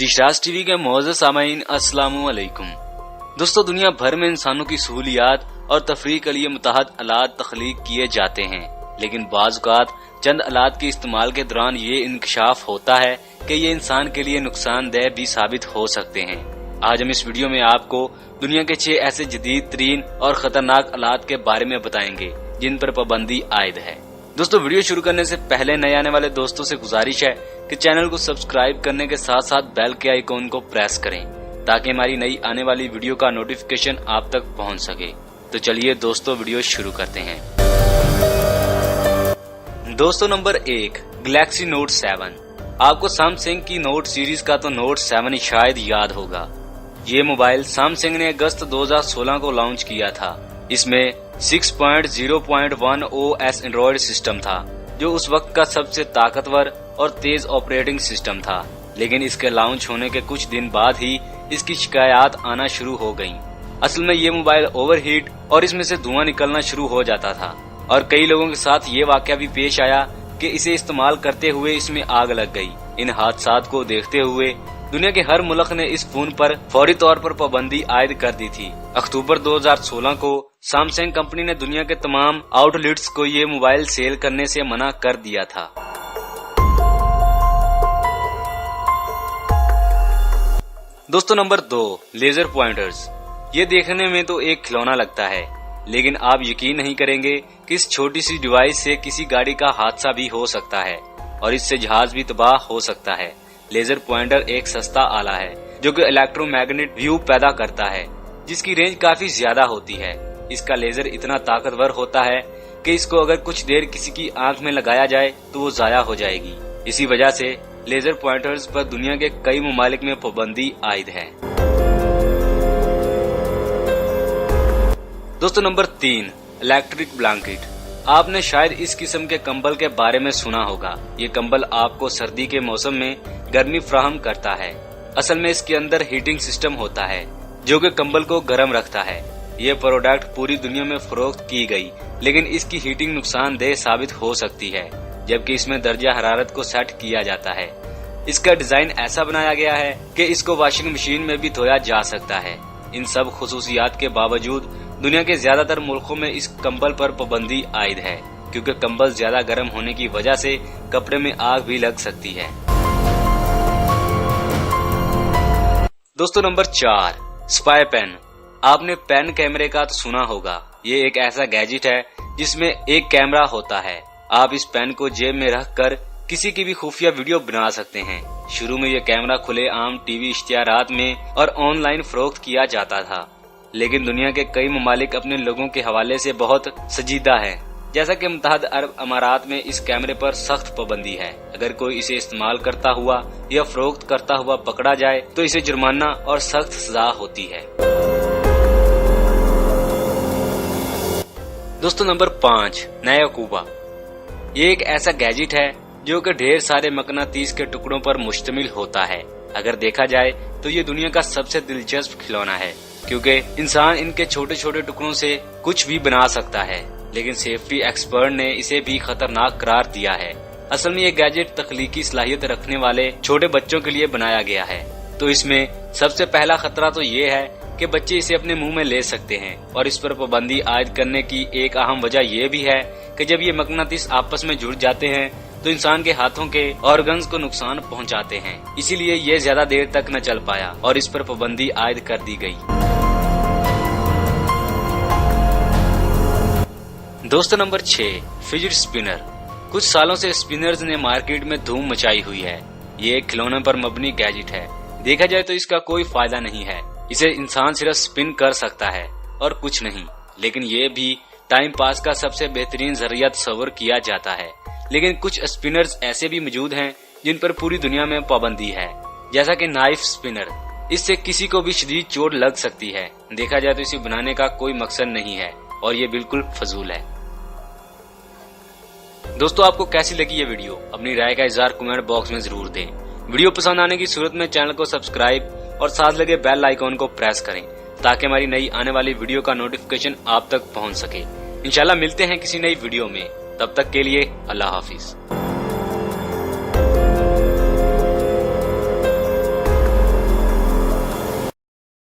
शिशराज TV के मौजूद सामाईन अस्सलाम वालेकुम। दोस्तों, दुनिया भर में इंसानों की सहूलियात और तफरीह के लिए मुतहद आलात तख्लीक किए जाते हैं, लेकिन बाज़ औक़ात चंद आलात के इस्तेमाल के दौरान ये इंकशाफ होता है कि ये इंसान के लिए नुकसानदेह भी साबित हो सकते हैं। आज हम इस वीडियो में आपको दुनिया के 6 ऐसे जदीद तरीन और खतरनाक आलात के बारे में बताएंगे जिन पर पाबंदी आयद है। दोस्तों, वीडियो शुरू करने से पहले नए आने वाले दोस्तों से गुजारिश है कि चैनल को सब्सक्राइब करने के साथ साथ बेल के आइकॉन को प्रेस करें ताकि हमारी नई आने वाली वीडियो का नोटिफिकेशन आप तक पहुंच सके। तो चलिए दोस्तों, वीडियो शुरू करते हैं। दोस्तों, नंबर 1, गैलेक्सी नोट 7। आपको सैमसंग की नोट सीरीज का तो नोट 7 ही शायद याद होगा। ये मोबाइल सैमसंग ने अगस्त 2016 को लॉन्च किया था। इसमें 6.0.1 OS एंड्रॉइड सिस्टम था, जो उस वक्त का सबसे ताकतवर और तेज ऑपरेटिंग सिस्टम था। लेकिन इसके लॉन्च होने के कुछ दिन बाद ही इसकी शिकायत आना शुरू हो गईं। असल में ये मोबाइल ओवरहीट और इसमें से धुआं निकलना शुरू हो जाता था और कई लोगों के साथ ये वाकया भी पेश आया कि इसे इस्तेमाल करते हुए इसमें आग लग गई। इन हादसात को देखते हुए दुनिया के हर मुल्क ने इस फोन पर फौरी तौर पर पाबंदी आयद कर दी थी। अक्टूबर 2016 को सैमसंग कंपनी ने दुनिया के तमाम आउटलेट्स को ये मोबाइल सेल करने से मना कर दिया था। दोस्तों, नंबर 2, लेजर पॉइंटर्स। ये देखने में तो एक खिलौना लगता है, लेकिन आप यकीन नहीं करेंगे कि इस छोटी सी डिवाइस से किसी गाड़ी का हादसा भी हो सकता है और इससे जहाज भी तबाह हो सकता है। लेजर पॉइंटर एक सस्ता आला है जो कि इलेक्ट्रोमैग्नेटिक व्यू पैदा करता है, जिसकी रेंज काफी ज्यादा होती है। इसका लेजर इतना ताकतवर होता है कि इसको अगर कुछ देर किसी की आंख में लगाया जाए तो वो जाया हो जाएगी। इसी वजह से लेजर पॉइंटर्स पर दुनिया के कई ममालिक में पाबंदी आयद है। दोस्तों, नंबर 3, इलेक्ट्रिक ब्लैंकेट। आपने शायद इस किस्म के कंबल के बारे में सुना होगा। ये कंबल आपको सर्दी के मौसम में गर्मी फराहम करता है। असल में इसके अंदर हीटिंग सिस्टम होता है जो कि कंबल को गर्म रखता है। ये प्रोडक्ट पूरी दुनिया में फरोख्त की गई, लेकिन इसकी हीटिंग नुकसानदेह साबित हो सकती है, जबकि इसमें दर्जा हरारत को सेट किया जाता है। इसका डिजाइन ऐसा बनाया गया है कि इसको वॉशिंग मशीन में भी धोया जा सकता है। इन सब खुसूसियात के बावजूद दुनिया के ज्यादातर मुल्कों में इस कंबल पर पाबंदी आयद है, क्योंकि कंबल ज्यादा गर्म होने की वजह से कपड़े में आग भी लग सकती है। दोस्तों, नंबर 4, स्पाई पेन। आपने पेन कैमरे का तो सुना होगा। ये एक ऐसा गैजेट है जिसमें एक कैमरा होता है। आप इस पेन को जेब में रखकर किसी की भी खुफिया वीडियो बना सकते हैं। शुरू में यह कैमरा खुले आम टीवी इश्तिहारात में और ऑनलाइन फरोख्त किया जाता था, लेकिन दुनिया के कई ममालिक अपने लोगों के हवाले से बहुत संजीदा है। जैसा कि मुत्तहदा अरब अमारात में इस कैमरे पर सख्त पाबंदी है। अगर कोई इसे इस्तेमाल करता हुआ या फरोख्त करता हुआ पकड़ा जाए तो इसे जुर्माना और सख्त सजा होती है। दोस्तों, नंबर 5, नया कूबा। ये एक ऐसा गैजेट है जो कि ढेर सारे मकनातीस के टुकड़ों पर मुश्तमिल होता है। अगर देखा जाए तो ये दुनिया का सबसे दिलचस्प खिलौना है, क्योंकि इंसान इनके छोटे छोटे टुकड़ों से कुछ भी बना सकता है, लेकिन सेफ्टी एक्सपर्ट ने इसे भी खतरनाक करार दिया है। असल में ये गैजेट तख्लीकी सलाहियत रखने वाले छोटे बच्चों के लिए बनाया गया है। तो इसमें सबसे पहला खतरा तो ये है कि बच्चे इसे अपने मुंह में ले सकते हैं, और इस पर पाबंदी आयद करने की एक अहम वजह यह भी है कि जब ये मकनातीस आपस में जुड़ जाते हैं तो इंसान के हाथों के ऑर्गन्स को नुकसान पहुंचाते हैं। इसीलिए ये ज्यादा देर तक न चल पाया और इस पर पाबंदी आयद कर दी गई। दोस्तों, नंबर 6, फिजिट स्पिनर। कुछ सालों से स्पिनर्स ने मार्केट में धूम मचाई हुई है। ये एक खिलौने पर मबनी गैजेट है। देखा जाए तो इसका कोई फायदा नहीं है। इसे इंसान सिर्फ स्पिन कर सकता है और कुछ नहीं, लेकिन ये भी टाइम पास का सबसे बेहतरीन जरिया तस्वर किया जाता है। लेकिन कुछ स्पिनर्स ऐसे भी मौजूद हैं जिन पर पूरी दुनिया में पाबंदी है, जैसा कि नाइफ स्पिनर। इससे किसी को भी शदीद चोट लग सकती है। देखा जाए तो इसे बनाने का कोई मकसद नहीं है और ये बिल्कुल फजूल है। दोस्तों, आपको कैसी लगी ये वीडियो? अपनी राय का इज़हार कमेंट बॉक्स में जरूर दें। वीडियो पसंद आने की सूरत में चैनल को सब्सक्राइब और साथ लगे बेल आइकॉन को प्रेस करें ताकि हमारी नई आने वाली वीडियो का नोटिफिकेशन आप तक पहुंच सके। इंशाल्लाह मिलते हैं किसी नई वीडियो में। तब तक के लिए अल्लाह हाफिज।